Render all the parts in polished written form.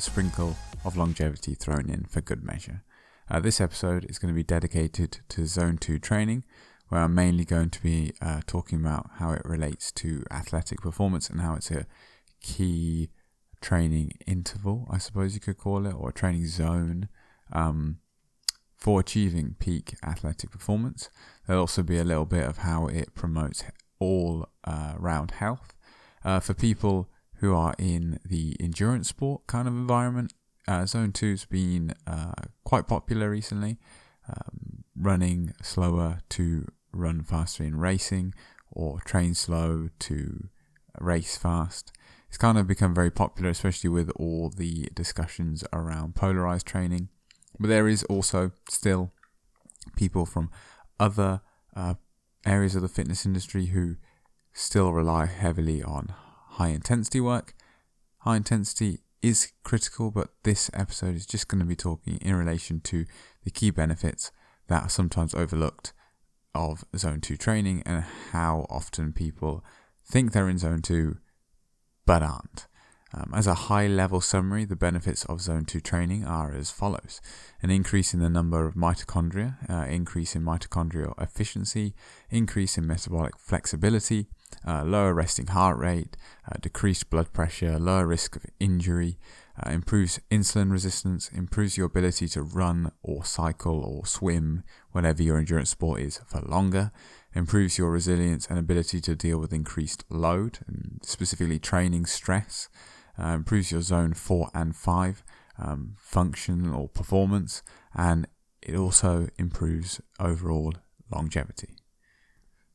sprinkle of longevity thrown in for good measure. This episode is going to be dedicated to Zone 2 training, where I'm mainly going to be talking about how it relates to athletic performance and how it's a key training interval, I suppose you could call it, or a training zone for achieving peak athletic performance. There'll also be a little bit of how it promotes all round health. For people who are in the endurance sport kind of environment, Zone 2's been quite popular recently. Running slower to run faster in racing, or train slow to race fast. It's kind of become very popular, especially with all the discussions around polarized training. But there is also still people from other areas of the fitness industry who still rely heavily on high intensity work. High intensity is critical, but this episode is just going to be talking in relation to the key benefits that are sometimes overlooked of Zone 2 training and how often people think they're in Zone 2 but aren't. As a high-level summary, the benefits of Zone 2 training are as follows. An increase in the number of mitochondria, increase in mitochondrial efficiency, increase in metabolic flexibility, lower resting heart rate, decreased blood pressure, lower risk of injury, improves insulin resistance, improves your ability to run or cycle or swim, whatever your endurance sport is, for longer, improves your resilience and ability to deal with increased load, and specifically training stress, improves your zone 4 and 5 function or performance, and it also improves overall longevity.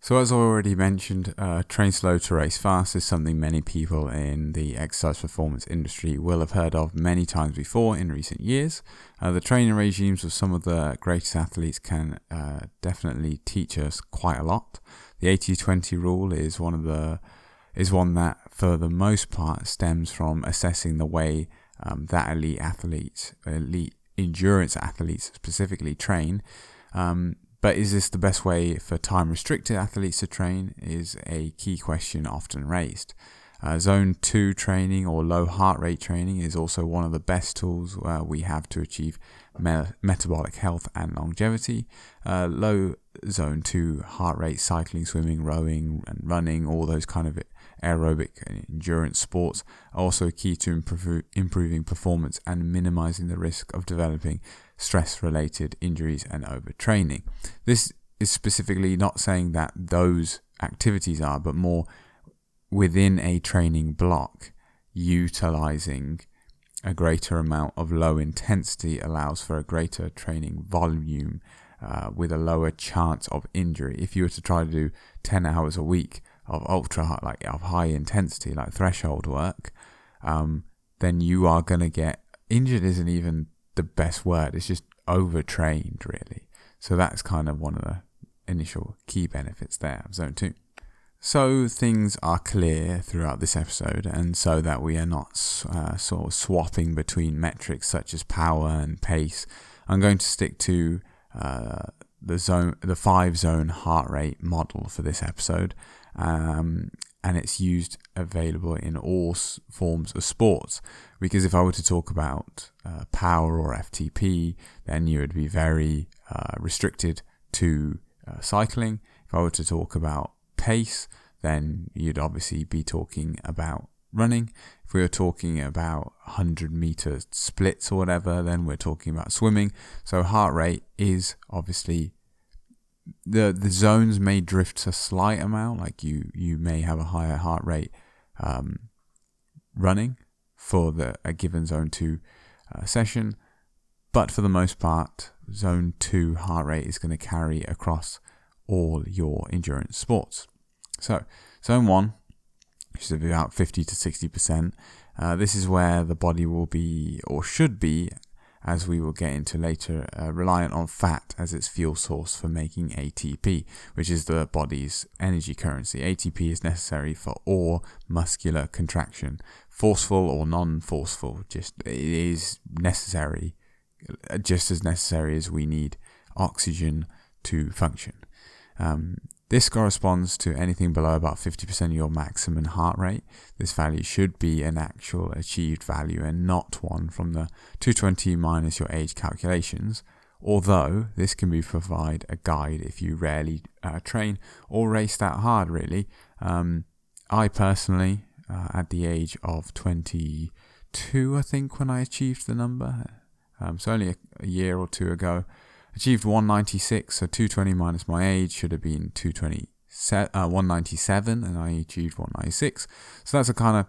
So as I already mentioned, train slow to race fast is something many people in the exercise performance industry will have heard of many times before in recent years. The training regimes of some of the greatest athletes can definitely teach us quite a lot. The 80-20 rule is one that for the most part stems from assessing the way that elite endurance athletes specifically train. But is this the best way for time-restricted athletes to train is a key question often raised. Zone 2 training or low heart rate training is also one of the best tools we have to achieve metabolic health and longevity. Low Zone 2 heart rate cycling, swimming, rowing and running, all those kind of aerobic and endurance sports are also key to improving performance and minimizing the risk of developing stress-related injuries and overtraining. This is specifically not saying that those activities are, but more within a training block, utilizing a greater amount of low intensity allows for a greater training volume with a lower chance of injury. If you were to try to do 10 hours a week of of high intensity, like threshold work, then you are going to get injured. Isn't even the best word, it's just overtrained really. So that's kind of one of the initial key benefits there of Zone 2. So things are clear throughout this episode, and so that we are not sort of swapping between metrics such as power and pace, I'm going to stick to the 5-zone heart rate model for this episode, and it's available in all forms of sports. Because if I were to talk about power or FTP, then you would be very restricted to cycling. If I were to talk about pace, then you'd obviously be talking about running. If we were talking about 100-meter splits or whatever, then we're talking about swimming. So heart rate is obviously the zones may drift a slight amount, like you may have a higher heart rate running for a given Zone 2 session, but for the most part, Zone 2 heart rate is going to carry across all your endurance sports. So Zone 1, which is about 50 to 60%, this is where the body will be, or should be, as we will get into later, reliant on fat as its fuel source for making ATP, which is the body's energy currency. ATP is necessary for all muscular contraction, forceful or non-forceful. It is necessary, just as necessary as we need oxygen to function. This corresponds to anything below about 50% of your maximum heart rate. This value should be an actual achieved value and not one from the 220 minus your age calculations, although this can provide a guide if you rarely train or race that hard, really. I personally, at the age of 22, I think, when I achieved the number, so only a year or two ago, achieved 196, so 220 minus my age should have been 197, and I achieved 196. So that's a kind of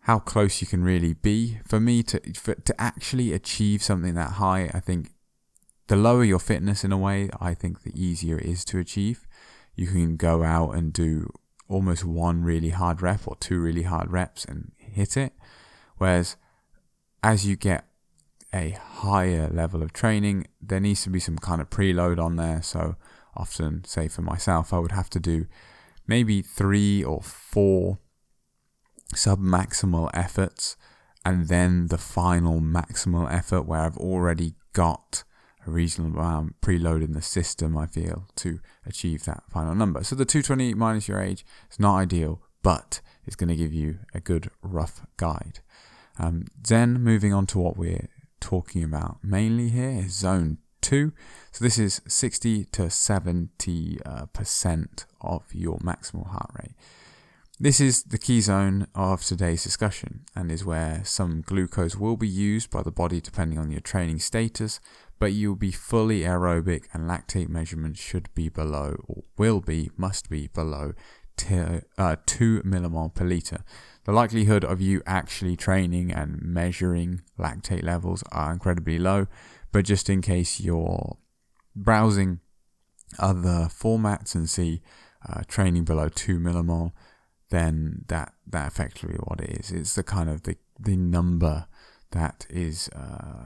how close you can really be. For me, to actually achieve something that high, I think the lower your fitness in a way, I think the easier it is to achieve. You can go out and do almost one really hard rep or two really hard reps and hit it. Whereas as you get a higher level of training, there needs to be some kind of preload on there. So often, say for myself, I would have to do maybe 3 or 4 sub-maximal efforts, and then the final maximal effort where I've already got a reasonable amount preload in the system, I feel, to achieve that final number. So the 220 minus your age is not ideal, but it's going to give you a good rough guide. Then moving on to what we're talking about mainly here is zone 2. So this is 60 to 70% of your maximal heart rate. This is the key zone of today's discussion and is where some glucose will be used by the body depending on your training status, but you'll be fully aerobic and lactate measurements should be below, or must be below 2 millimole per liter. The likelihood of you actually training and measuring lactate levels are incredibly low, but just in case you're browsing other formats and see training below 2 millimole, then that effectively what it is. It's the kind of the number that is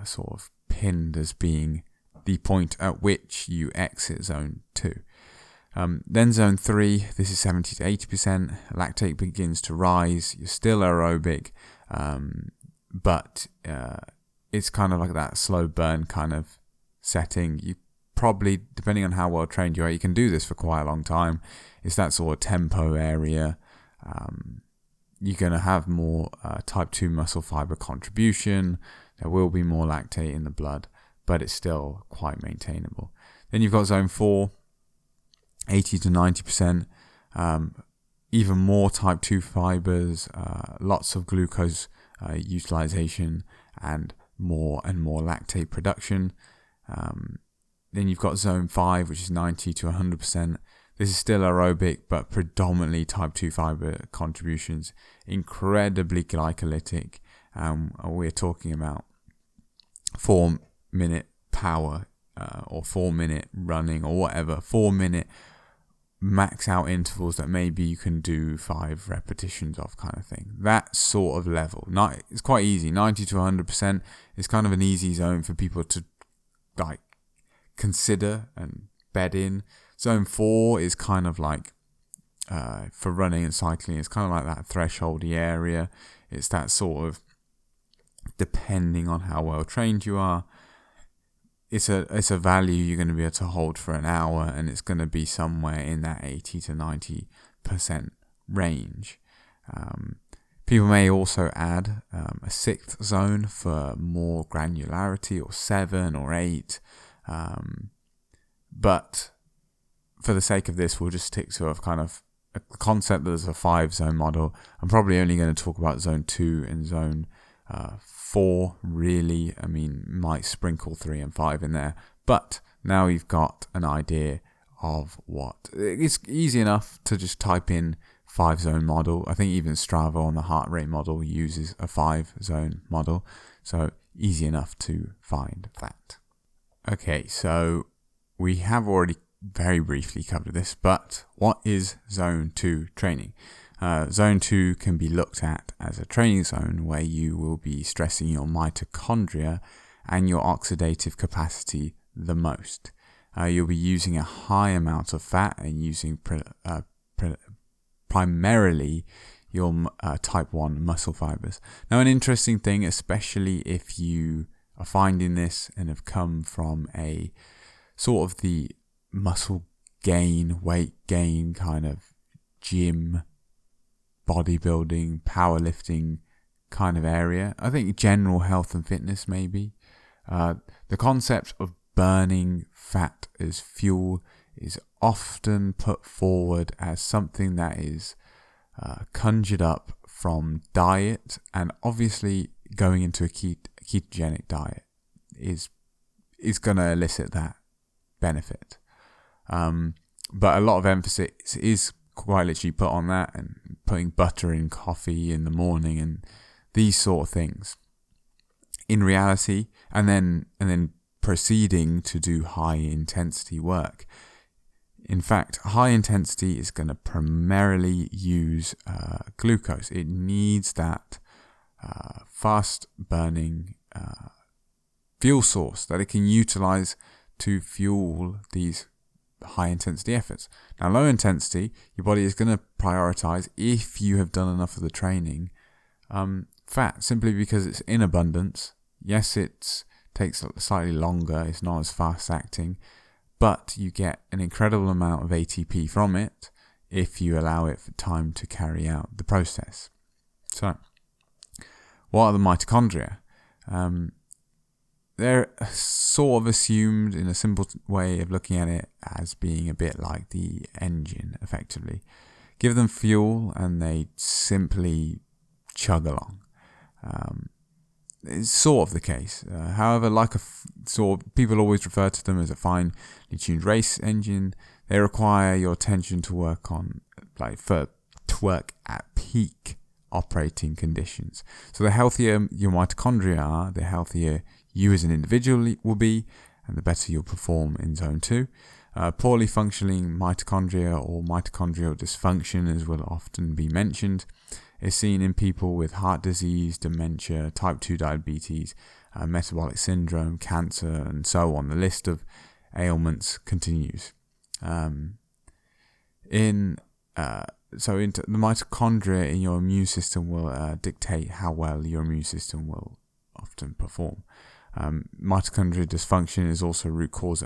sort of pinned as being the point at which you exit zone 2. Then zone 3, this is 70 to 80%. Lactate begins to rise. You're still aerobic, but it's kind of like that slow burn kind of setting. You probably, depending on how well trained you are, you can do this for quite a long time. It's that sort of tempo area. You're going to have more type 2 muscle fiber contribution. There will be more lactate in the blood, but it's still quite maintainable. Then you've got zone 4. 80 to 90%, even more type 2 fibers, lots of glucose utilization, and more lactate production. Then you've got zone 5, which is 90 to 100%. This is still aerobic, but predominantly type 2 fiber contributions, incredibly glycolytic. We're talking about 4-minute power or 4-minute running or whatever, 4-minute max out intervals that maybe you can do 5 repetitions of, kind of thing. That sort of level. It's quite easy. 90 to 100% is kind of an easy zone for people to like consider and bed in. Zone 4 is kind of like for running and cycling, it's kind of like that thresholdy area. It's that sort of, depending on how well trained you are, it's a value you're going to be able to hold for an hour, and it's going to be somewhere in that 80 to 90% range. People may also add a 6th zone for more granularity, or 7 or 8. But for the sake of this, we'll just stick to a kind of a concept that there's a 5-zone model. I'm probably only going to talk about zone 2 and zone 4, really. I mean, might sprinkle 3 and 5 in there, but now you've got an idea of what. It's easy enough to just type in 5-zone model. I think even Strava on the heart rate model uses a 5-zone model, so easy enough to find that. Okay, so we have already very briefly covered this, but what is zone 2 training? Zone 2 can be looked at as a training zone where you will be stressing your mitochondria and your oxidative capacity the most. You'll be using a high amount of fat and using primarily your type 1 muscle fibers. Now, an interesting thing, especially if you are finding this and have come from a sort of the muscle weight gain kind of gym, bodybuilding, powerlifting kind of area. I think general health and fitness maybe. The concept of burning fat as fuel is often put forward as something that is conjured up from diet, and obviously going into a ketogenic diet is going to elicit that benefit. But a lot of emphasis is quite literally put on that, and putting butter in coffee in the morning and these sort of things. In reality, and then proceeding to do high intensity work. In fact, high intensity is going to primarily use glucose. It needs that fast burning fuel source that it can utilize to fuel these high intensity efforts. Now, low intensity, your body is going to prioritize, if you have done enough of the training, fat, simply because it's in abundance. Yes, it takes slightly longer, it's not as fast acting, but you get an incredible amount of ATP from it if you allow it for time to carry out the process. So, what are the mitochondria? They're sort of assumed, in a simple way of looking at it, as being a bit like the engine, effectively. Give them fuel and they simply chug along. It's sort of the case. However, people always refer to them as a finely tuned race engine. They require your attention to work at peak operating conditions. So the healthier your mitochondria are, the healthier you as an individual will be, and the better you'll perform in zone 2. Poorly functioning mitochondria, or mitochondrial dysfunction as will often be mentioned, is seen in people with heart disease, dementia, type 2 diabetes, metabolic syndrome, cancer, and so on. The list of ailments continues. The mitochondria in your immune system will dictate how well your immune system will often perform. Mitochondrial dysfunction is also a root cause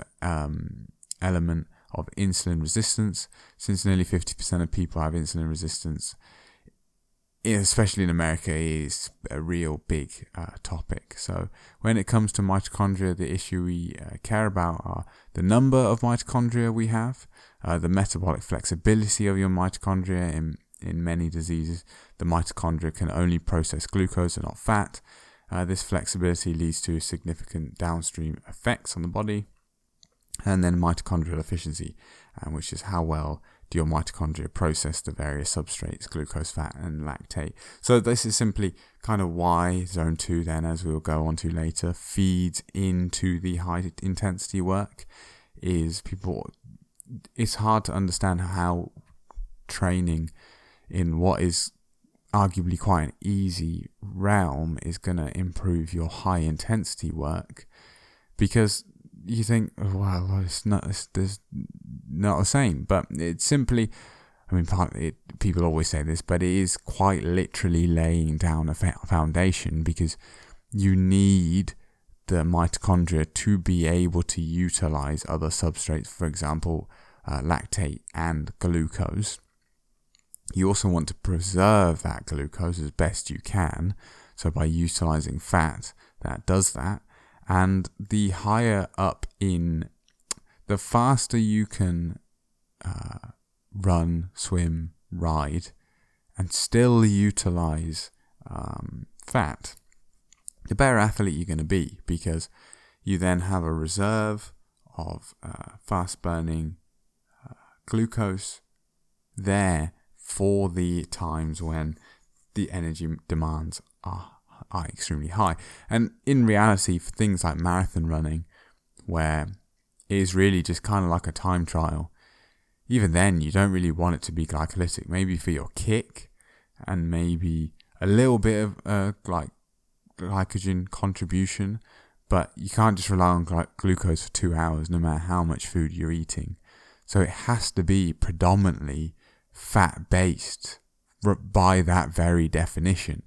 element of insulin resistance, since nearly 50% of people have insulin resistance. Especially in America, is a real big topic. So when it comes to mitochondria, the issue we care about are the number of mitochondria we have, the metabolic flexibility of your mitochondria. In many diseases, the mitochondria can only process glucose and not fat. This flexibility leads to significant downstream effects on the body. And then mitochondrial efficiency, which is how well do your mitochondria process the various substrates, glucose, fat, and lactate. So this is simply kind of why zone 2, then, as we'll go on to later, feeds into the high intensity work. It's hard to understand how training in what is arguably quite an easy realm is going to improve your high intensity work, because you think, well, it's not the same, but it's simply, people always say this, but it is quite literally laying down a foundation, because you need the mitochondria to be able to utilize other substrates, for example, lactate and glucose. You also want to preserve that glucose as best you can, so by utilizing fat, that does that. And the higher up the faster you can run, swim, ride, and still utilize fat, the better athlete you're going to be, because you then have a reserve of fast-burning glucose there for the times when the energy demands are extremely high. And in reality, for things like marathon running, where it is really just kind of like a time trial, even then you don't really want it to be glycolytic. Maybe for your kick, and maybe a little bit of glycogen contribution, but you can't just rely on glucose for 2 hours no matter how much food you're eating. So it has to be predominantly fat based by that very definition.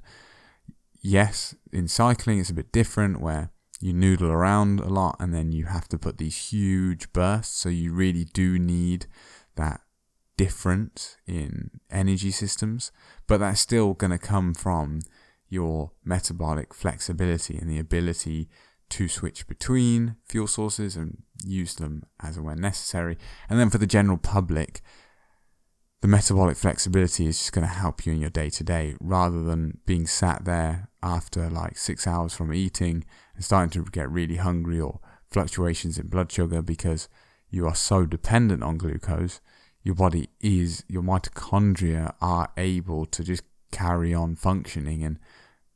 Yes, in cycling it's a bit different, where you noodle around a lot and then you have to put these huge bursts. So you really do need that difference in energy systems, but that's still going to come from your metabolic flexibility and the ability to switch between fuel sources and use them as and when necessary. And then for the general public, the metabolic flexibility is just going to help you in your day-to-day, rather than being sat there after like 6 hours from eating and starting to get really hungry, or fluctuations in blood sugar because you are so dependent on glucose. Your mitochondria are able to just carry on functioning and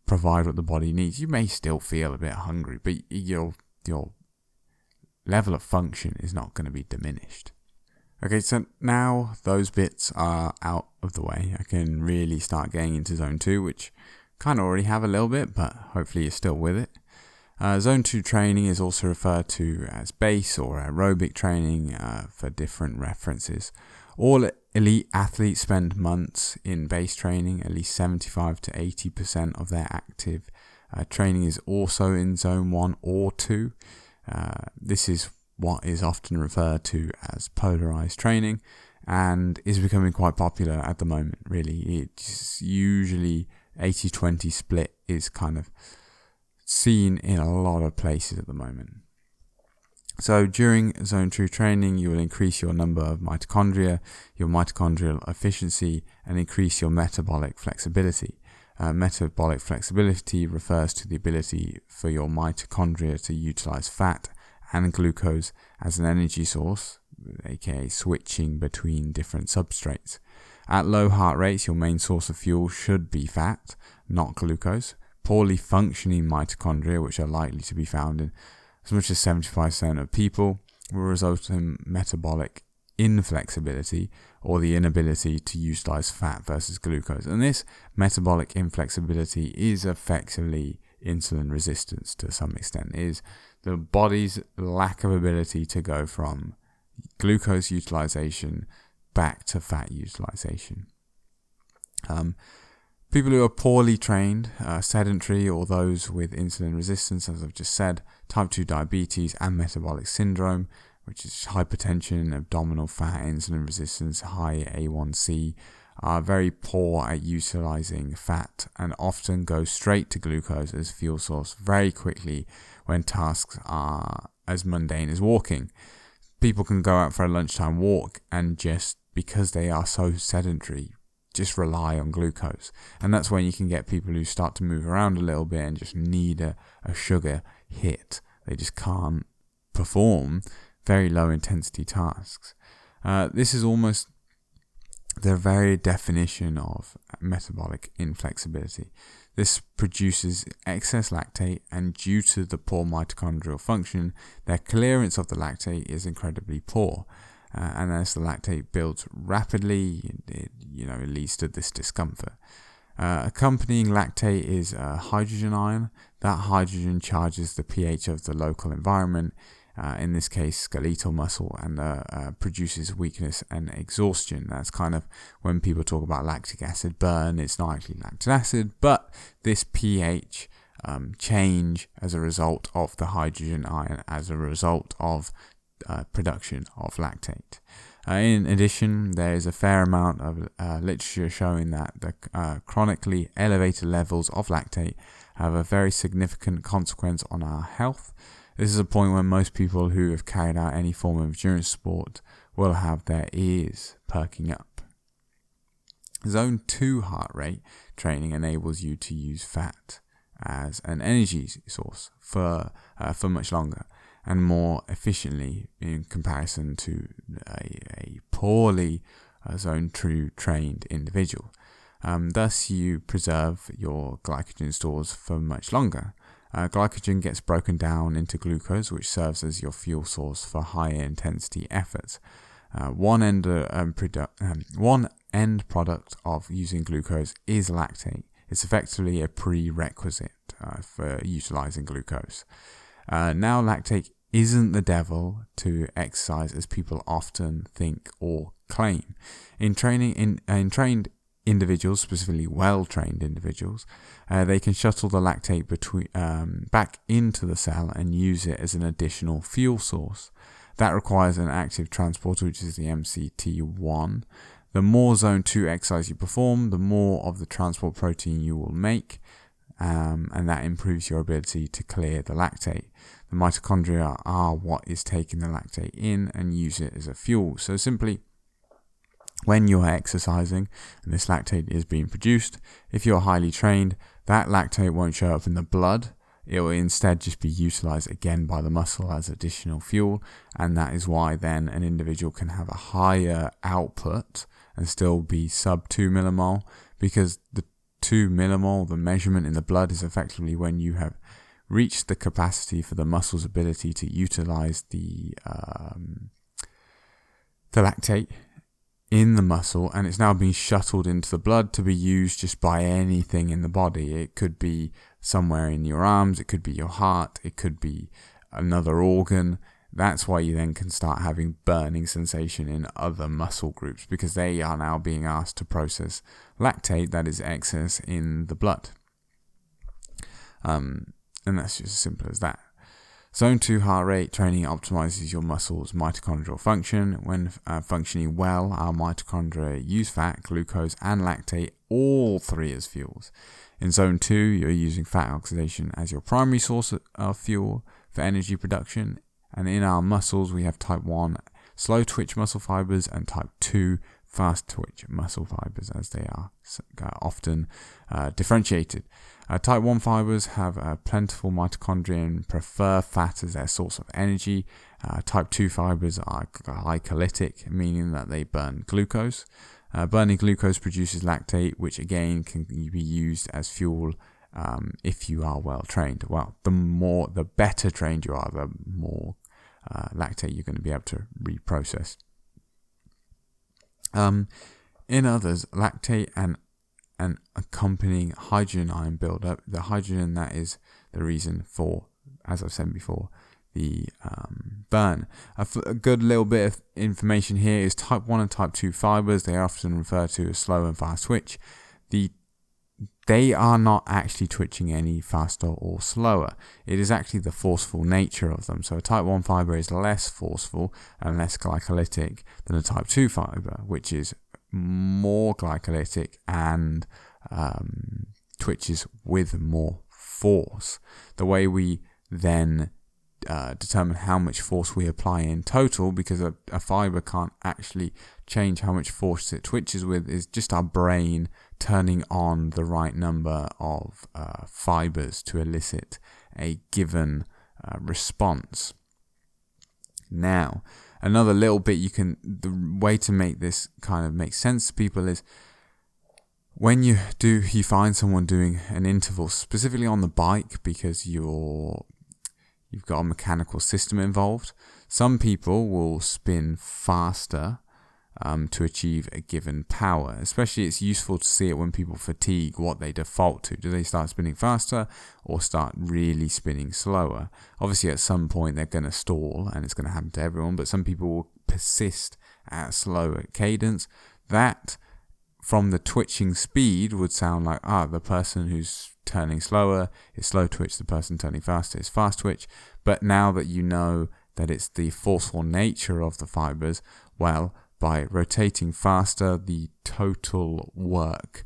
provide what the body needs. You may still feel a bit hungry, but your level of function is not going to be diminished. Okay, so now those bits are out of the way, I can really start getting into zone 2, which kind of already have a little bit, but hopefully you're still with it. Zone 2 training is also referred to as base or aerobic training for different references. All elite athletes spend months in base training. At least 75 to 80% of their active training is also in zone 1 or 2. This is what is often referred to as polarized training and is becoming quite popular at the moment, really. It's usually 80-20 split is kind of seen in a lot of places at the moment. So during zone 2 training, you will increase your number of mitochondria, your mitochondrial efficiency, and increase your metabolic flexibility. Metabolic flexibility refers to the ability for your mitochondria to utilize fat and glucose as an energy source, aka switching between different substrates. At low heart rates, your main source of fuel should be fat, not glucose. Poorly functioning mitochondria, which are likely to be found in as much as 75% of people, will result in metabolic inflexibility, or the inability to utilize fat versus glucose. And this metabolic inflexibility is effectively insulin resistance to some extent. It is the body's lack of ability to go from glucose utilization back to fat utilization. People who are poorly trained, sedentary, or those with insulin resistance, as I've just said, type 2 diabetes and metabolic syndrome, which is hypertension, abdominal fat, insulin resistance, high A1C, are very poor at utilizing fat and often go straight to glucose as fuel source very quickly when tasks are as mundane as walking. People can go out for a lunchtime walk and just because they are so sedentary, just rely on glucose. And that's when you can get people who start to move around a little bit and just need a sugar hit. They just can't perform very low intensity tasks. This is almost the very definition of metabolic inflexibility. This produces excess lactate, and due to the poor mitochondrial function, their clearance of the lactate is incredibly poor. And as the lactate builds rapidly, it leads to this discomfort. Accompanying lactate is a hydrogen ion. That hydrogen charges the pH of the local environment, in this case skeletal muscle, and produces weakness and exhaustion. That's kind of when people talk about lactic acid burn, it's not actually lactic acid, but this pH change as a result of the hydrogen ion, as a result of production of lactate. In addition, there is a fair amount of literature showing that the chronically elevated levels of lactate have a very significant consequence on our health. This is a point where most people who have carried out any form of endurance sport will have their ears perking up. Zone 2 heart rate training enables you to use fat as an energy source for much longer and more efficiently in comparison to a poorly zone 2 trained individual. Thus, you preserve your glycogen stores for much longer. Glycogen gets broken down into glucose, which serves as your fuel source for higher intensity efforts. One end product of using glucose is lactate. It's effectively a prerequisite for utilizing glucose. Now, lactate isn't the devil to exercise as people often think or claim. In trained individuals, specifically well-trained individuals, they can shuttle the lactate back into the cell and use it as an additional fuel source. That requires an active transporter, which is the MCT1. The more zone 2 exercise you perform, the more of the transport protein you will make, and that improves your ability to clear the lactate. The mitochondria are what is taking the lactate in and use it as a fuel. So simply, when you're exercising and this lactate is being produced, if you're highly trained, that lactate won't show up in the blood. It will instead just be utilized again by the muscle as additional fuel, and that is why then an individual can have a higher output and still be sub 2 millimole, because the 2 millimole, the measurement in the blood, is effectively when you have reached the capacity for the muscle's ability to utilize the lactate in the muscle, and it's now being shuttled into the blood to be used just by anything in the body. It could be somewhere in your arms, it could be your heart, it could be another organ. That's why you then can start having burning sensation in other muscle groups, because they are now being asked to process lactate that is excess in the blood. And that's just as simple as that. Zone 2 heart rate training optimizes your muscles' mitochondrial function. When functioning well, our mitochondria use fat, glucose, and lactate, all three as fuels. In Zone 2, you're using fat oxidation as your primary source of fuel for energy production. And in our muscles, we have type 1 slow twitch muscle fibers and type 2 fast twitch muscle fibers, as they are often differentiated. Type 1 fibers have plentiful mitochondria and prefer fat as their source of energy. Type 2 fibers are glycolytic, meaning that they burn glucose. Burning glucose produces lactate, which again can be used as fuel if you are well trained. Well, the better trained you are, the more lactate you're going to be able to reprocess. In others, lactate and accompanying hydrogen ion buildup. The hydrogen, that is the reason for, as I've said before, the burn. A good little bit of information here is type 1 and type 2 fibers. They are often referred to as slow and fast twitch. They are not actually twitching any faster or slower. It is actually the forceful nature of them. So a type 1 fiber is less forceful and less glycolytic than a type 2 fiber, which is more glycolytic and twitches with more force. The way we then determine how much force we apply in total, because a fiber can't actually change how much force it twitches with, is just our brain turning on the right number of fibers to elicit a given response. Now, another little bit the way to make this kind of make sense to people is when you find someone doing an interval, specifically on the bike, because you've got a mechanical system involved. Some people will spin faster to achieve a given power. Especially, it's useful to see it when people fatigue, what they default to. Do they start spinning faster or start really spinning slower? Obviously, at some point, they're going to stall, and it's going to happen to everyone, but some people will persist at a slower cadence. That, from the twitching speed, would sound like, the person who's turning slower is slow twitch, the person turning faster is fast twitch. But now that you know that it's the forceful nature of the fibers, well, by rotating faster, the total work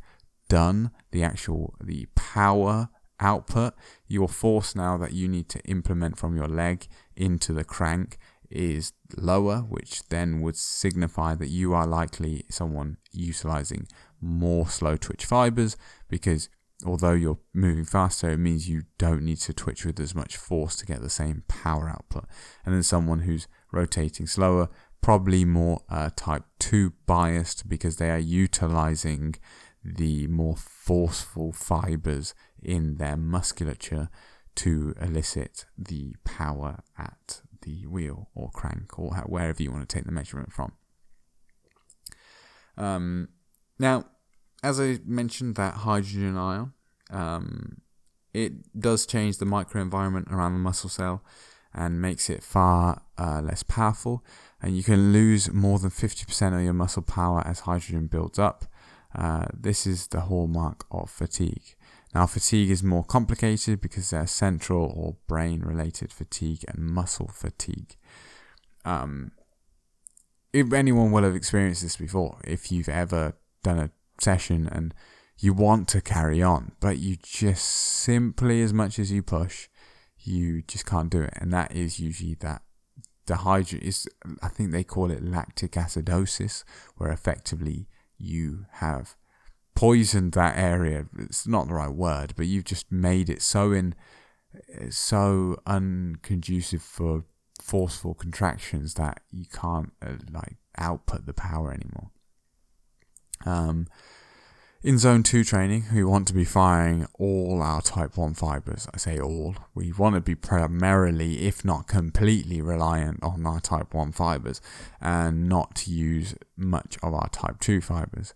done, the power output, your force now that you need to implement from your leg into the crank is lower, which then would signify that you are likely someone utilizing more slow twitch fibers, because although you're moving faster, it means you don't need to twitch with as much force to get the same power output. And then someone who's rotating slower, probably more type 2 biased, because they are utilizing the more forceful fibers in their musculature to elicit the power at the wheel or crank or wherever you want to take the measurement from. Now, as I mentioned, that hydrogen ion, it does change the microenvironment around the muscle cell and makes it far less powerful. And you can lose more than 50% of your muscle power as hydrogen builds up. This is the hallmark of fatigue. Now, fatigue is more complicated because there's central or brain-related fatigue and muscle fatigue. If anyone will have experienced this before, if you've ever done a session and you want to carry on, but you just simply, as much as you push, you just can't do it. And that is usually that I think they call it lactic acidosis, where effectively you have poisoned that area. It's not the right word, but you've just made it so unconducive for forceful contractions that you can't output the power anymore. In zone 2 training, we want to be firing all our type 1 fibers. I say all. We want to be primarily, if not completely, reliant on our type 1 fibers and not to use much of our type 2 fibers.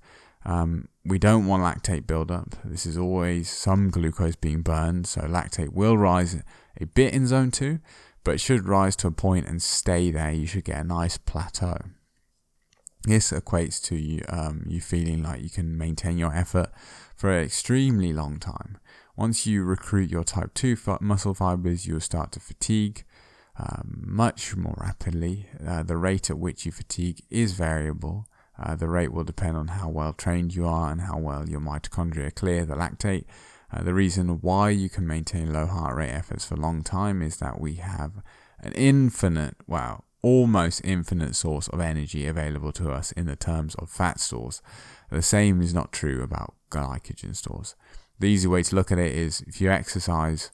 We don't want lactate buildup. This is always some glucose being burned, so lactate will rise a bit in zone 2, but it should rise to a point and stay there. You should get a nice plateau. This equates to you feeling like you can maintain your effort for an extremely long time. Once you recruit your type 2 muscle fibers, you'll start to fatigue much more rapidly. The rate at which you fatigue is variable. The rate will depend on how well trained you are and how well your mitochondria clear the lactate. The reason why you can maintain low heart rate efforts for a long time is that we have an almost infinite source of energy available to us in the terms of fat stores. The same is not true about glycogen stores. The easy way to look at it is if you exercise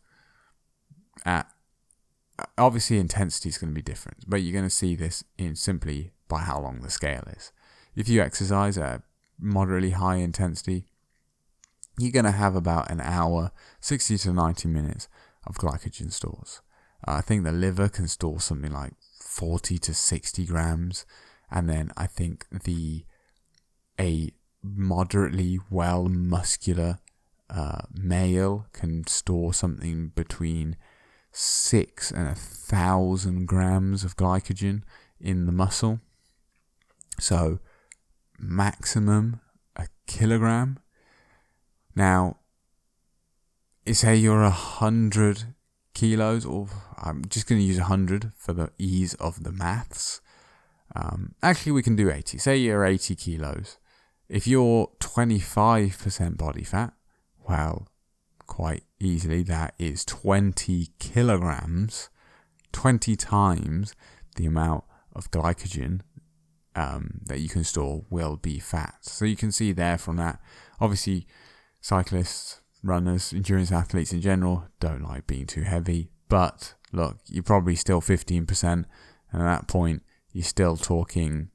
obviously intensity is going to be different, but you're going to see this in simply by how long the scale is. If you exercise at moderately high intensity, you're going to have about an hour, 60 to 90 minutes of glycogen stores. I think the liver can store something like 40 to 60 grams. And then I think a moderately well muscular male can store something between 6 and 1,000 grams of glycogen in the muscle. So maximum a kilogram. Now, say you're 100 kilos, or I'm just going to use 100 for the ease of the maths. Actually, we can do 80. Say you're 80 kilos. If you're 25% body fat, well, quite easily that is 20 kilograms, 20 times the amount of glycogen that you can store will be fat. So you can see there from that, obviously cyclists, runners, endurance athletes in general don't like being too heavy, but look, you're probably still 15%, and at that point you're still talking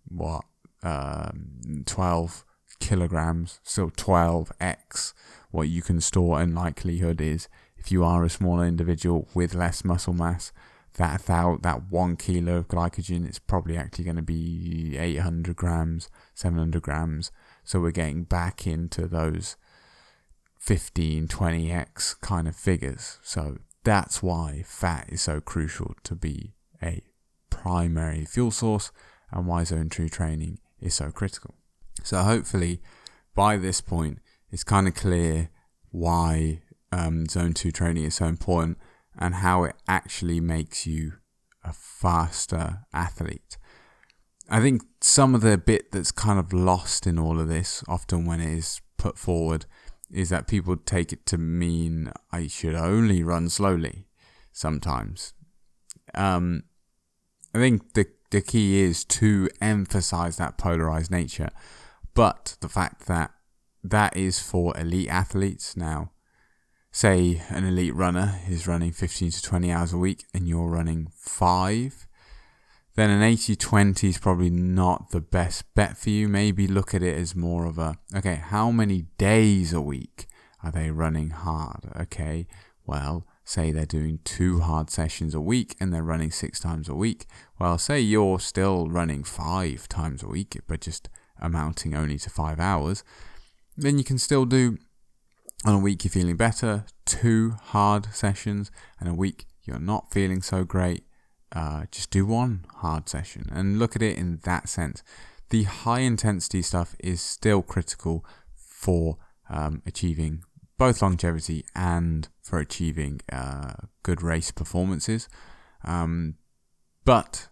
12 kilograms, so 12x what you can store. And likelihood is, if you are a smaller individual with less muscle mass, that 1 kilo of glycogen is probably actually going to be 800 grams, 700 grams. So we're getting back into those 15, 20x kind of figures. So that's why fat is so crucial to be a primary fuel source, and why zone 2 training is so critical. So hopefully by this point it's kind of clear why zone 2 training is so important and how it actually makes you a faster athlete. I think some of the bit that's kind of lost in all of this, often when it is put forward, is that people take it to mean I should only run slowly sometimes. I think the key is to emphasize that polarized nature, but the fact that that is for elite athletes. Now, say an elite runner is running 15 to 20 hours a week and you're running 5, then an 80-20 is probably not the best bet for you. Maybe look at it as more of okay, how many days a week are they running hard? Okay, well, say they're doing 2 hard sessions a week and they're running 6 times a week. Well, say you're still running 5 times a week, but just amounting only to 5 hours. Then you can still do, on a week you're feeling better, 2 hard sessions, and a week you're not feeling so great, just do 1 hard session and look at it in that sense. The high intensity stuff is still critical for achieving both longevity and for achieving good race performances. But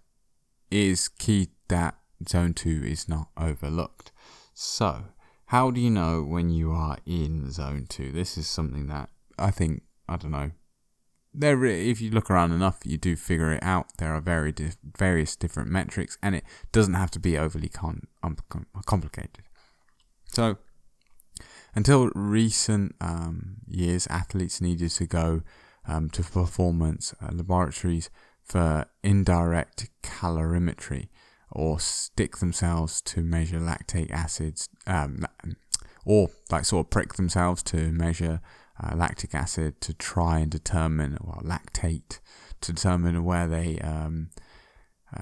it is key that zone 2 is not overlooked. So, how do you know when you are in zone 2? This is something that I think, if you look around enough, you do figure it out. There are various different metrics, and it doesn't have to be overly complicated. So, until recent years, athletes needed to go to performance laboratories for indirect calorimetry, or stick themselves to measure lactate acids, or sort of prick themselves to measure lactic acid to try and determine, or lactate, to determine where they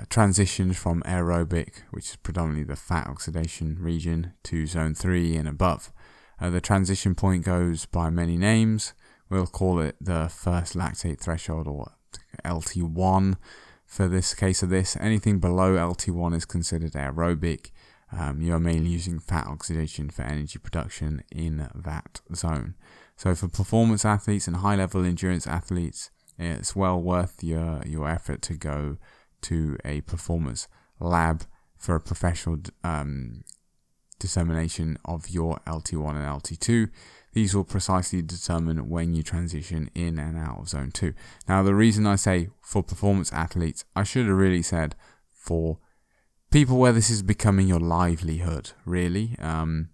transitioned from aerobic, which is predominantly the fat oxidation region, to zone 3 and above. The transition point goes by many names. We'll call it the first lactate threshold, or LT1 for this case of this. Anything below LT1 is considered aerobic. You're mainly using fat oxidation for energy production in that zone. So for performance athletes and high-level endurance athletes, it's well worth your effort to go to a performance lab for a professional determination of your LT1 and LT2. These will precisely determine when you transition in and out of zone 2. Now, the reason I say for performance athletes, I should have really said for people where this is becoming your livelihood, really. I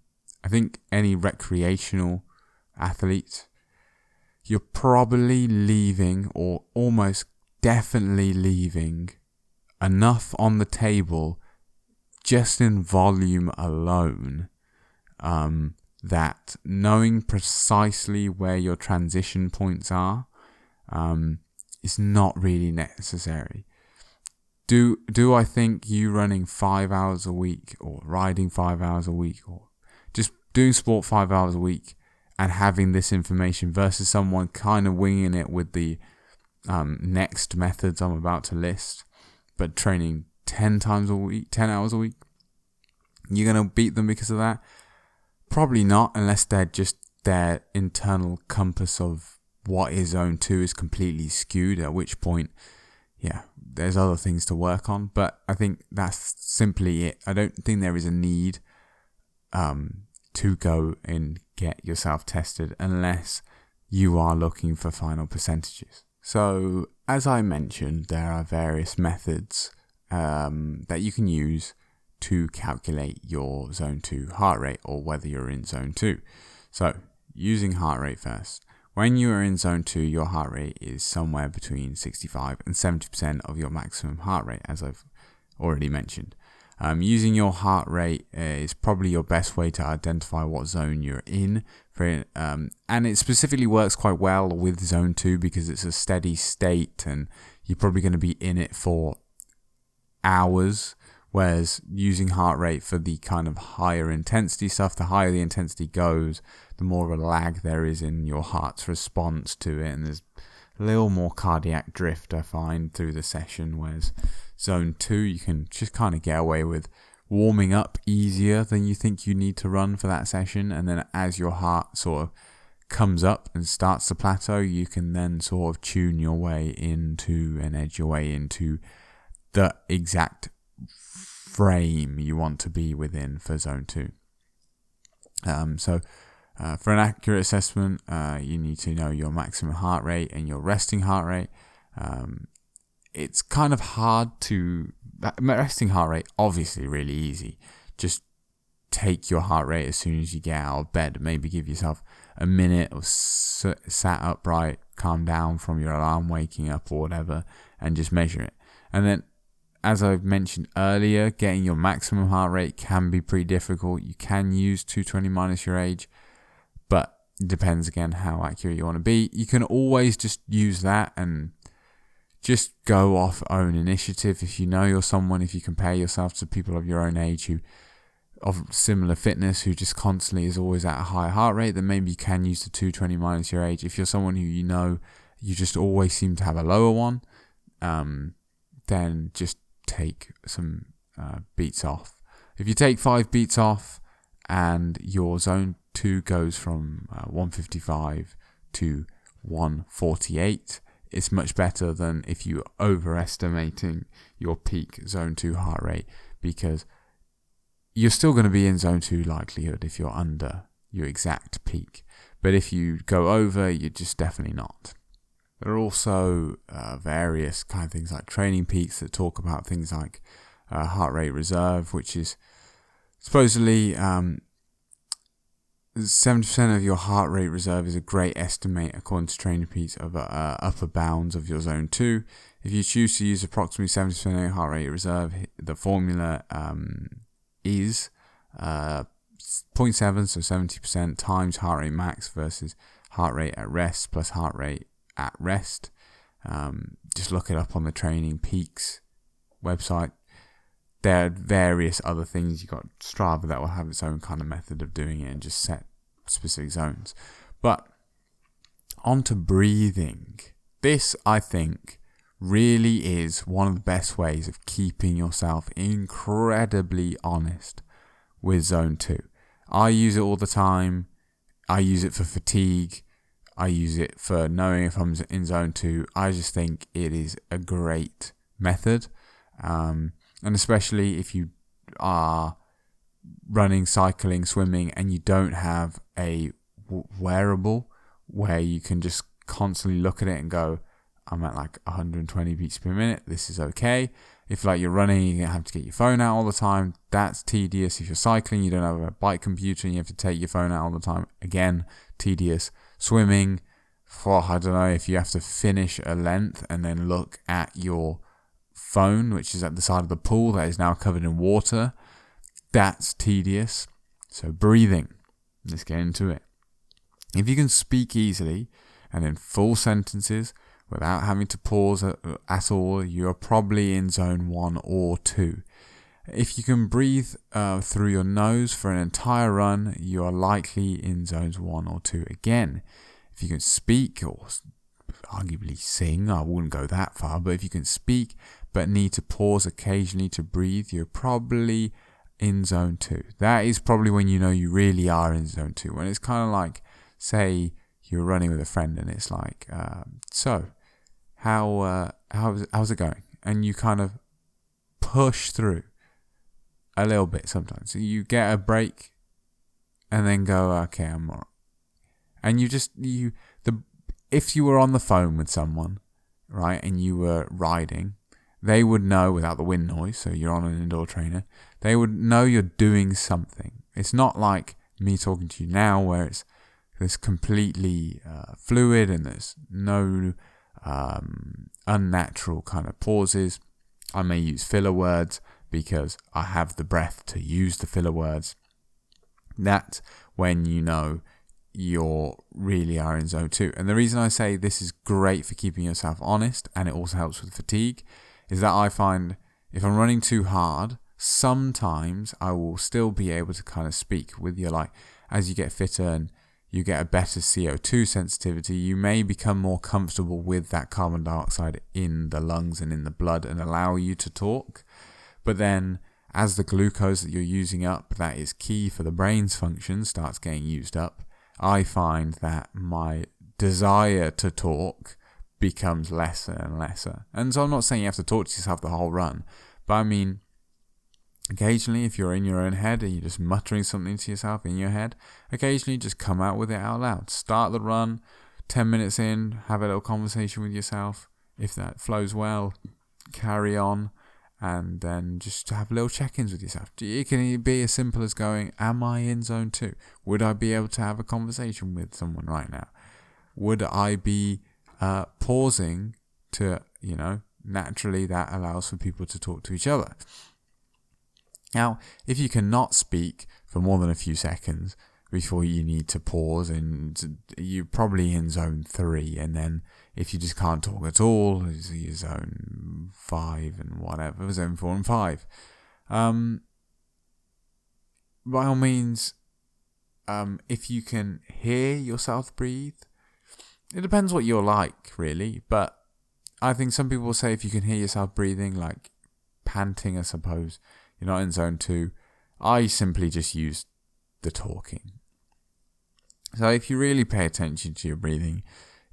think any recreational athlete, you're probably leaving, or almost definitely leaving, enough on the table just in volume alone, that knowing precisely where your transition points are is not really necessary. Do I think you running 5 hours a week, or riding 5 hours a week, or just doing sport 5 hours a week and having this information versus someone kind of winging it with the next methods I'm about to list, but training 10 hours a week, you're going to beat them because of that? Probably not, unless their internal compass of what is zone 2 is completely skewed, at which point, there's other things to work on. But I think that's simply it. I don't think there is a need to go and get yourself tested unless you are looking for final percentages. So, as I mentioned, there are various methods that you can use to calculate your zone 2 heart rate, or whether you're in zone 2. So, using heart rate first. When you are in zone 2, your heart rate is somewhere between 65 and 70% of your maximum heart rate, as I've already mentioned. Using your heart rate is probably your best way to identify what zone you're in. And it specifically works quite well with zone 2 because it's a steady state and you're probably going to be in it for hours. Whereas using heart rate for the kind of higher intensity stuff, the higher the intensity goes, the more of a lag there is in your heart's response to it. And there's a little more cardiac drift, I find, through the session. Whereas zone 2, you can just kind of get away with warming up easier than you think you need to run for that session. And then as your heart sort of comes up and starts to plateau, you can then sort of tune your way into and edge your way into the exact frame you want to be within for zone 2. So for an accurate assessment, you need to know your maximum heart rate and your resting heart rate. It's kind of hard to... Resting heart rate, obviously really easy. Just take your heart rate as soon as you get out of bed. Maybe give yourself a minute or sat upright, calm down from your alarm waking up or whatever, and just measure it. And then, as I've mentioned earlier, getting your maximum heart rate can be pretty difficult. You can use 220 minus your age, but it depends again how accurate you want to be. You can always just use that and just go off own initiative. If you know you're someone, if you compare yourself to people of your own age who of similar fitness, who just constantly is always at a high heart rate, then maybe you can use the 220 minus your age. If you're someone who you know you just always seem to have a lower one, then just take some beats off. If you take 5 beats off and your zone 2 goes from 155 to 148. It's much better than if you're overestimating your peak zone 2 heart rate, because you're still going to be in zone 2 likelihood if you're under your exact peak. But if you go over, you're just definitely not. There are also various kind of things like training peaks that talk about things like heart rate reserve, which is supposedly 70% of your heart rate reserve is a great estimate, according to training peaks, of upper bounds of your zone 2. If you choose to use approximately 70% of your heart rate reserve, the formula is 0.7, so 70% times heart rate max versus heart rate at rest plus heart rate at rest. Just look it up on the Training Peaks website. There are various other things. You've got Strava that will have its own kind of method of doing it and just set specific zones. But on to breathing. This, I think, really is one of the best ways of keeping yourself incredibly honest with zone 2. I use it all the time. I use it for fatigue. I use it for knowing if I'm in zone 2. I just think it is a great method. And especially if you are running, cycling, swimming, and you don't have a wearable where you can just constantly look at it and go, I'm at like 120 beats per minute, this is okay. If like you're running, you're going to have to get your phone out all the time, that's tedious. If you're cycling, you don't have a bike computer and you have to take your phone out all the time, again, tedious. Swimming, I don't know, if you have to finish a length and then look at your phone, which is at the side of the pool that is now covered in water, that's tedious. So breathing, let's get into it. If you can speak easily and in full sentences without having to pause at all, you're probably in zone 1 or 2. If you can breathe through your nose for an entire run, you are likely in zones 1 or 2 again. If you can speak or arguably sing, I wouldn't go that far, but if you can speak but need to pause occasionally to breathe, you're probably in zone 2. That is probably when you know you really are in zone 2. When it's kind of like, say you're running with a friend and it's like, so how's it going? And you kind of push through a little bit sometimes. So you get a break and then go, okay, I'm all right. And if you were on the phone with someone, right, and you were riding, they would know without the wind noise, so you're on an indoor trainer, they would know you're doing something. It's not like me talking to you now where it's completely fluid and there's no unnatural kind of pauses. I may use filler words because I have the breath to use the filler words. That's when you know you really are in zone 2. And the reason I say this is great for keeping yourself honest, and it also helps with fatigue, is that I find if I'm running too hard, sometimes I will still be able to kind of speak with you. Like as you get fitter and you get a better CO2 sensitivity, you may become more comfortable with that carbon dioxide in the lungs and in the blood and allow you to talk. But then as the glucose that you're using up, that is key for the brain's function, starts getting used up, I find that my desire to talk becomes lesser and lesser. And so I'm not saying you have to talk to yourself the whole run, but I mean, occasionally if you're in your own head and you're just muttering something to yourself in your head, occasionally just come out with it out loud. Start the run, 10 minutes in, have a little conversation with yourself. If that flows well, carry on. And then just have little check-ins with yourself. It can be as simple as going, am I in zone 2? Would I be able to have a conversation with someone right now? Would I be pausing to, naturally that allows for people to talk to each other. Now, if you cannot speak for more than a few seconds before you need to pause, and you're probably in zone 3, and then if you just can't talk at all, you're zone 5 and whatever, zone 4 and 5. By all means, if you can hear yourself breathe, it depends what you're like, really, but I think some people will say if you can hear yourself breathing, like panting, I suppose, you're not in zone 2. I simply just use the talking. So if you really pay attention to your breathing,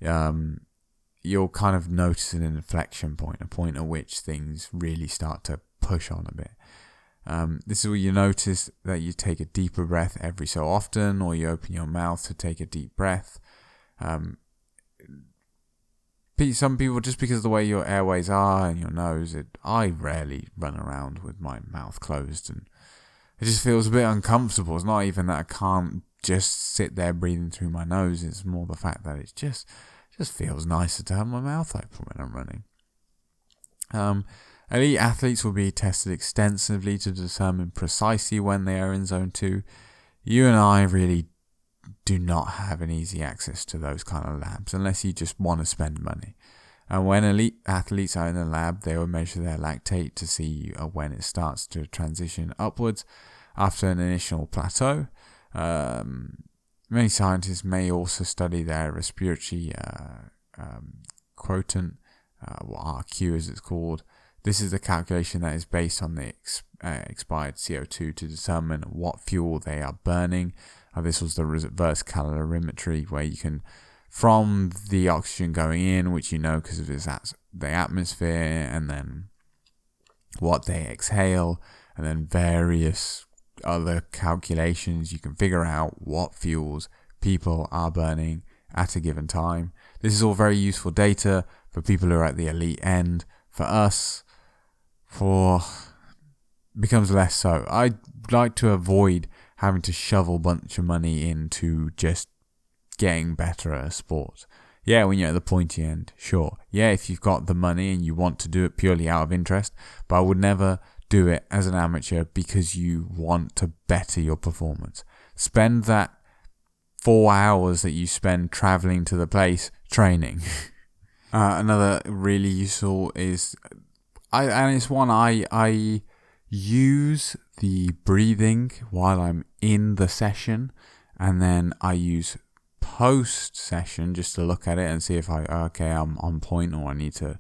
you'll kind of notice an inflection point, a point at which things really start to push on a bit. This is where you notice that you take a deeper breath every so often, or you open your mouth to take a deep breath. Some people, just because of the way your airways are and your nose, I rarely run around with my mouth closed, and it just feels a bit uncomfortable. It's not even that I can't just sit there breathing through my nose. It's more the fact that it just feels nicer to have my mouth open when I'm running. Elite athletes will be tested extensively to determine precisely when they are in zone 2. You and I really do not have an easy access to those kind of labs unless you just want to spend money. And when elite athletes are in the lab, they will measure their lactate to see when it starts to transition upwards after an initial plateau. Many scientists may also study their respiratory quotient, RQ as it's called. This is the calculation that is based on the expired CO2 to determine what fuel they are burning. This was the reverse calorimetry, where you can, from the oxygen going in, which you know because of the atmosphere, and then what they exhale, and then various other calculations, you can figure out what fuels people are burning at a given time. This is all very useful data for people who are at the elite end. For us, becomes less so. I'd like to avoid having to shovel a bunch of money into just getting better at a sport. Yeah, when you're at the pointy end, sure. Yeah, if you've got the money and you want to do it purely out of interest, but I would never do it as an amateur because you want to better your performance. Spend that 4 hours that you spend traveling to the place training. Another really useful is, it's one I use the breathing while I'm in the session, and then I use post session just to look at it and see if I'm on point or I need to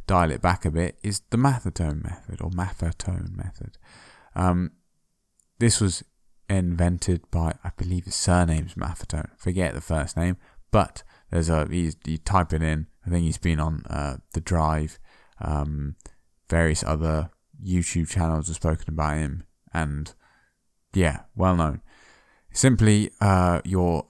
dial it back a bit, is the Maffatone method or Maffatone method. This was invented by, I believe his surname's Maffatone, forget the first name, but there's you type it in, I think he's been on The Drive, various other YouTube channels have spoken about him, and yeah, well known. Simply your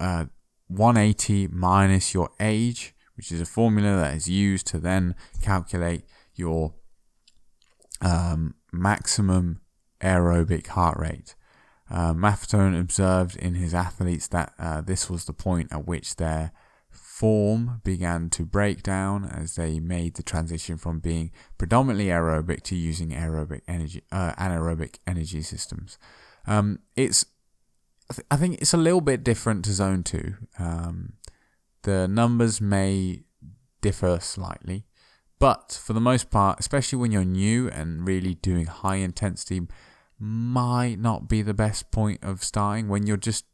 180 minus your age, which is a formula that is used to then calculate your maximum aerobic heart rate. Maffatone observed in his athletes that this was the point at which their form began to break down as they made the transition from being predominantly aerobic to using anaerobic energy systems. I think it's a little bit different to zone 2. The numbers may differ slightly, but for the most part, especially when you're new and really doing high intensity, might not be the best point of starting when you're just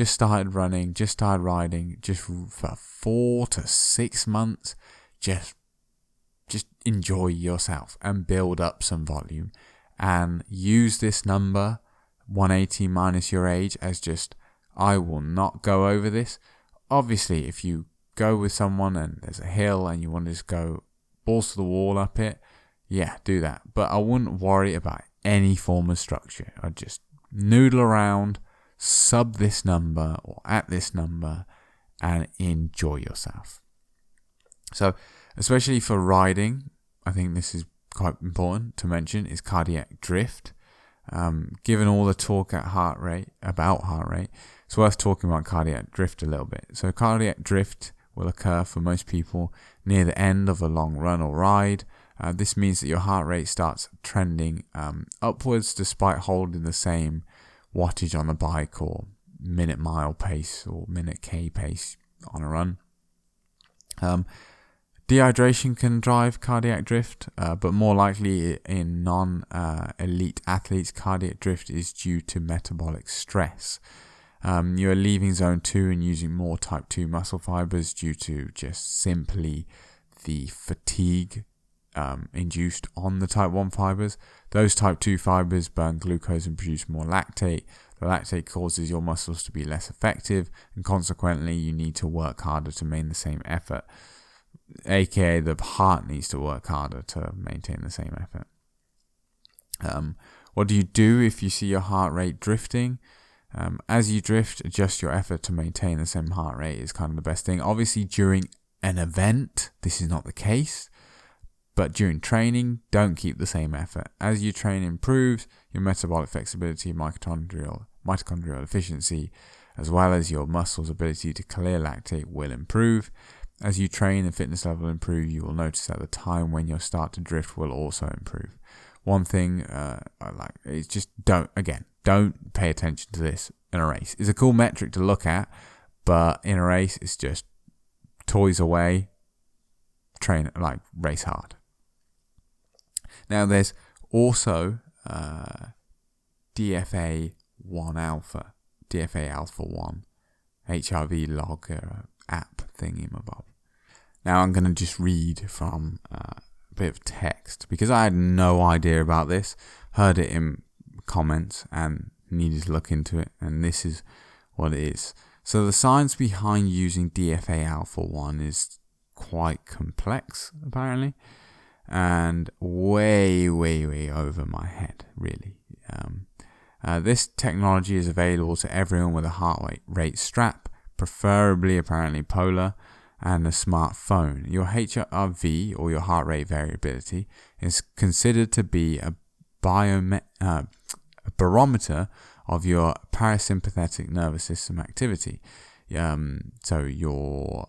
started running, just started riding, just for 4 to 6 months. Just enjoy yourself and build up some volume, and use this number 180 minus your age as just, I will not go over this. Obviously, if you go with someone and there's a hill and you want to just go balls to the wall up it, yeah, do that. But I wouldn't worry about any form of structure. I'd just noodle around, sub this number or at this number, and enjoy yourself. So, especially for riding, I think this is quite important to mention, is cardiac drift. Given all the talk about heart rate, it's worth talking about cardiac drift a little bit. So cardiac drift will occur for most people near the end of a long run or ride. This means that your heart rate starts trending upwards despite holding the same wattage on the bike or minute mile pace or minute K pace on a run. Dehydration can drive cardiac drift, but more likely in non-elite athletes, cardiac drift is due to metabolic stress. You are leaving zone 2 and using more type 2 muscle fibers due to just simply the fatigue induced on the type 1 fibers. Those type 2 fibers burn glucose and produce more lactate. The lactate causes your muscles to be less effective, and consequently you need to work harder to maintain the same effort, aka the heart needs to work harder to maintain the same effort. What do you do if you see your heart rate drifting? As you drift, adjust your effort to maintain the same heart rate is kind of the best thing. Obviously, during an event, this is not the case, but during training, don't keep the same effort. As your training improves, your metabolic flexibility, mitochondrial efficiency, as well as your muscles' ability to clear lactate will improve. As you train and fitness level improve, you will notice that the time when you start to drift will also improve. One thing I like is just don't pay attention to this in a race. It's a cool metric to look at, but in a race, it's just toys away, race hard. Now, there's also DFA-Alpha, DFA-Alpha 1, HRV logger app thingamabob. Now, I'm going to just read from a bit of text because I had no idea about this, heard it in comments and needed to look into it, and this is what it is. So the science behind using DFA-Alpha 1 is quite complex, apparently, and way over my head, really. This technology is available to everyone with a heart rate strap, preferably apparently polar, and a smartphone. Your HRV, or your heart rate variability, is considered to be a barometer of your parasympathetic nervous system activity. So your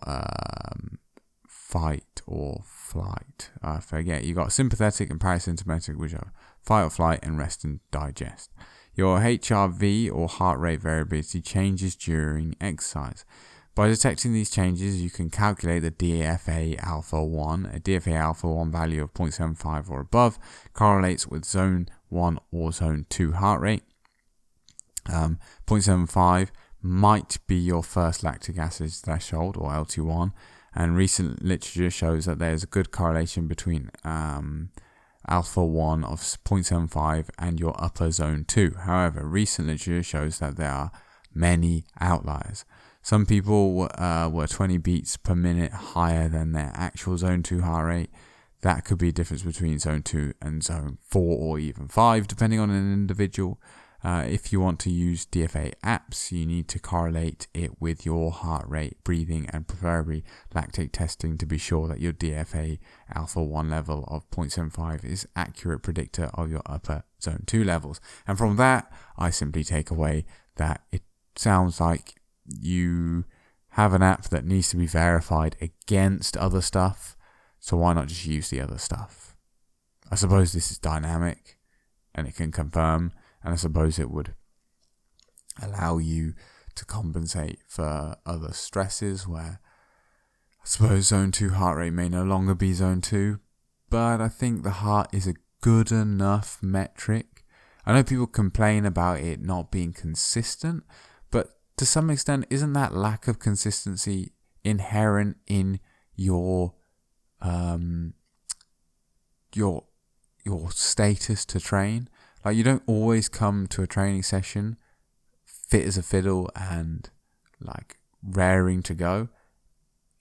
fight or flight. I forget. You got sympathetic and parasympathetic, which are fight or flight and rest and digest. Your HRV, or heart rate variability, changes during exercise. By detecting these changes, you can calculate the DFA-Alpha 1. A DFA-Alpha 1 value of 0.75 or above correlates with zone 1 or zone 2 heart rate. 0.75 might be your first lactic acid threshold, or LT1, and recent literature shows that there's a good correlation between Alpha 1 of 0.75 and your upper zone 2. However, recent literature shows that there are many outliers. Some people were 20 beats per minute higher than their actual zone 2 heart rate. That could be a difference between zone 2 and zone 4 or even 5, depending on an individual. If you want to use DFA apps, you need to correlate it with your heart rate, breathing, and preferably lactate testing to be sure that your DFA-Alpha 1 level of 0.75 is an accurate predictor of your upper zone 2 levels. And from that, I simply take away that it sounds like you have an app that needs to be verified against other stuff, so why not just use the other stuff? I suppose this is dynamic and it can confirm, and I suppose it would allow you to compensate for other stresses where I suppose zone 2 heart rate may no longer be zone 2, but I think the heart is a good enough metric. I know people complain about it not being consistent, but to some extent, isn't that lack of consistency inherent in your status to train? Like, you don't always come to a training session fit as a fiddle and like raring to go,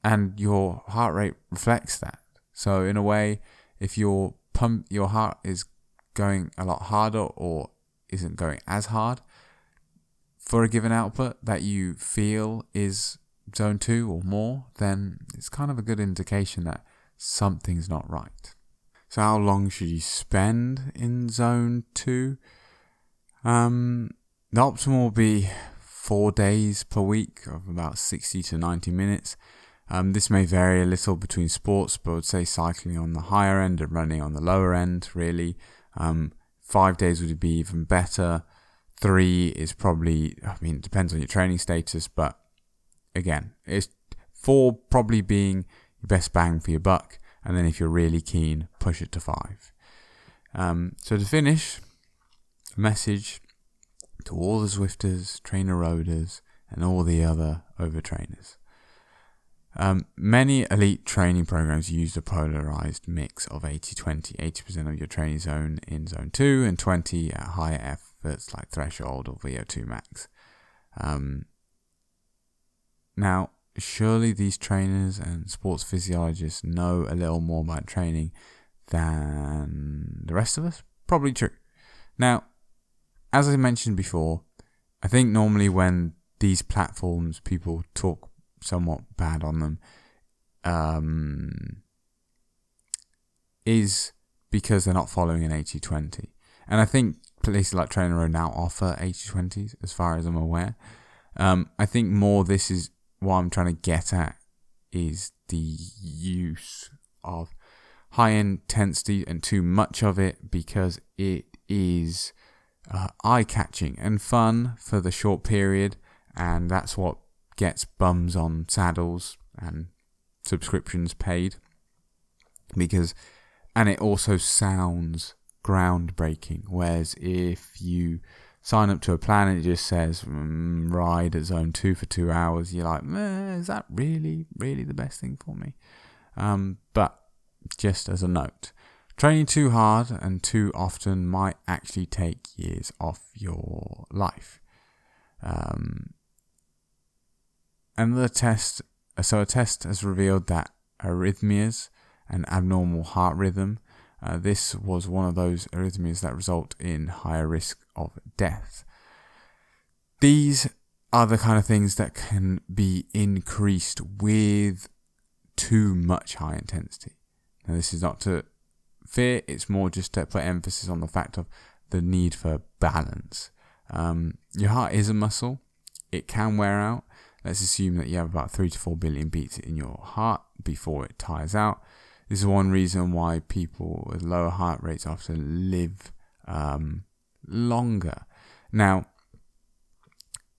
and your heart rate reflects that. So in a way, if your heart is going a lot harder or isn't going as hard for a given output that you feel is zone 2 or more, then it's kind of a good indication that something's not right. So how long should you spend in zone 2? The optimal will be 4 days per week of about 60 to 90 minutes. This may vary a little between sports, but I would say cycling on the higher end and running on the lower end, really. 5 days would be even better. 3 is probably, it depends on your training status, but again, it's 4 probably being your best bang for your buck, and then if you're really keen, push it to 5. So to finish, a message to all the Zwifters, trainer roaders, and all the other overtrainers. Many elite training programs use a polarized mix of 80-20, 80% of your training zone in zone 2 and 20 at higher efforts like threshold or VO2 max. Now, surely these trainers and sports physiologists know a little more about training than the rest of us? Probably true. Now, as I mentioned before, I think normally when these platforms, people talk somewhat bad on them, is because they're not following an 80-20. And I think places like Trainer Road now offer 80-20s, as far as I'm aware. I think more this is what I'm trying to get at, is the use of high intensity and too much of it, because it is eye-catching and fun for the short period, and that's what gets bums on saddles and subscriptions paid. And it also sounds groundbreaking, whereas if you sign up to a plan and it just says ride at zone 2 for 2 hours, you're like, is that really the best thing for me? But just as a note, training too hard and too often might actually take years off your life. A test has revealed that arrhythmias and abnormal heart rhythm, this was one of those arrhythmias that result in higher risk of death. These are the kind of things that can be increased with too much high intensity. Now, this is not to fear, it's more just to put emphasis on the fact of the need for balance. Your heart is a muscle. It can wear out. Let's assume that you have about 3 to 4 billion beats in your heart before it tires out. This is one reason why people with lower heart rates often live longer. Now,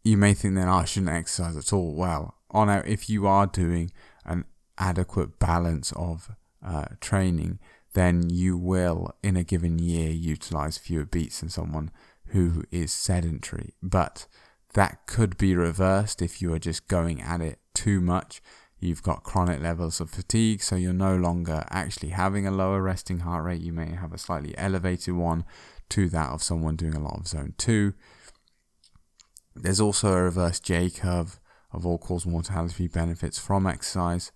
you may think then, I shouldn't exercise at all. Well, if you are doing an adequate balance of training, then you will, in a given year, utilize fewer beats than someone who is sedentary. But that could be reversed if you are just going at it too much. You've got chronic levels of fatigue, so you're no longer actually having a lower resting heart rate. You may have a slightly elevated one to that of someone doing a lot of zone 2. There's also a reverse J curve of all-cause mortality benefits from exercise.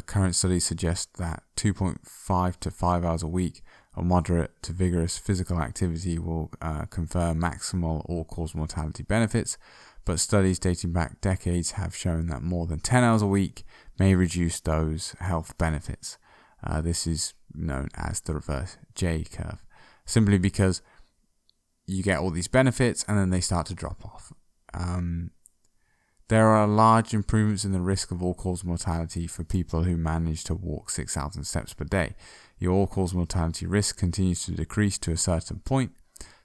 Current studies suggest that 2.5 to 5 hours a week of moderate to vigorous physical activity will confer maximal all-cause mortality benefits, but studies dating back decades have shown that more than 10 hours a week may reduce those health benefits. This is known as the reverse J curve, simply because you get all these benefits and then they start to drop off. There are large improvements in the risk of all-cause mortality for people who manage to walk 6,000 steps per day. Your all-cause mortality risk continues to decrease to a certain point,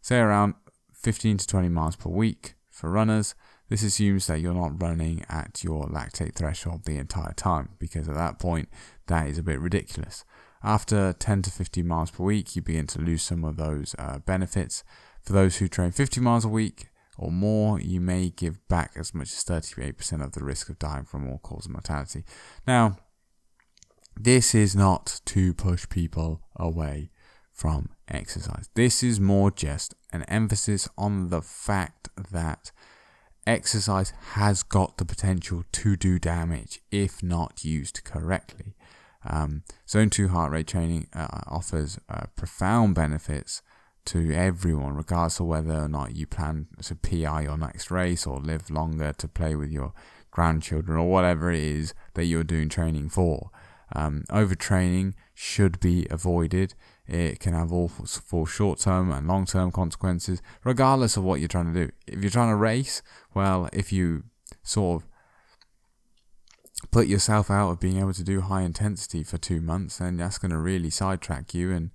say around 15 to 20 miles per week for runners. This assumes that you're not running at your lactate threshold the entire time, because at that point, that is a bit ridiculous. After 10 to 15 miles per week, you begin to lose some of those benefits. For those who train 50 miles a week or more, you may give back as much as 38% of the risk of dying from all-cause mortality. Now, this is not to push people away from exercise. This is more just an emphasis on the fact that exercise has got the potential to do damage if not used correctly. Zone 2 heart rate training offers profound benefits to everyone, regardless of whether or not you plan to PI your next race or live longer to play with your grandchildren or whatever it is that you're doing training for. Overtraining should be avoided. It can have awful short-term and long-term consequences, regardless of what you're trying to do. If you're trying to race, well, if you sort of put yourself out of being able to do high intensity for 2 months, then that's going to really sidetrack you. And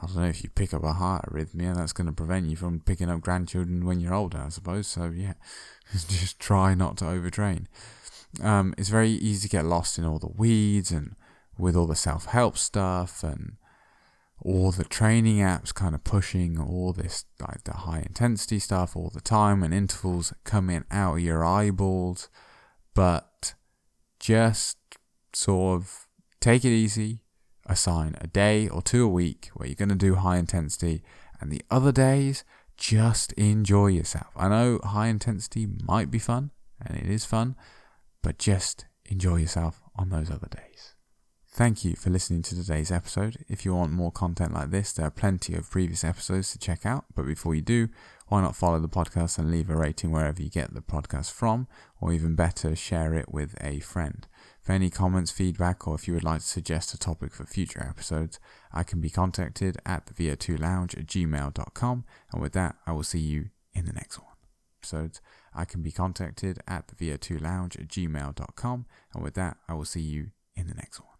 I don't know, if you pick up a heart arrhythmia, that's going to prevent you from picking up grandchildren when you're older, I suppose. So yeah, just try not to overtrain. It's very easy to get lost in all the weeds and with all the self-help stuff and all the training apps kind of pushing all this, like the high intensity stuff all the time, and intervals coming out of your eyeballs. But just sort of take it easy. Assign a day or 2 a week where you're going to do high intensity, and the other days just enjoy yourself. I know high intensity might be fun, and it is fun, but just enjoy yourself on those other days. Thank you for listening to today's episode. If you want more content like this, there are plenty of previous episodes to check out. But before you do, why not follow the podcast and leave a rating wherever you get the podcast from, or even better, share it with a friend. For any comments, feedback, or if you would like to suggest a topic for future episodes, I can be contacted at the VO2lounge@gmail.com. And with that, I will see you in the next one. I can be contacted at the VO2lounge@gmail.com. And with that, I will see you in the next one.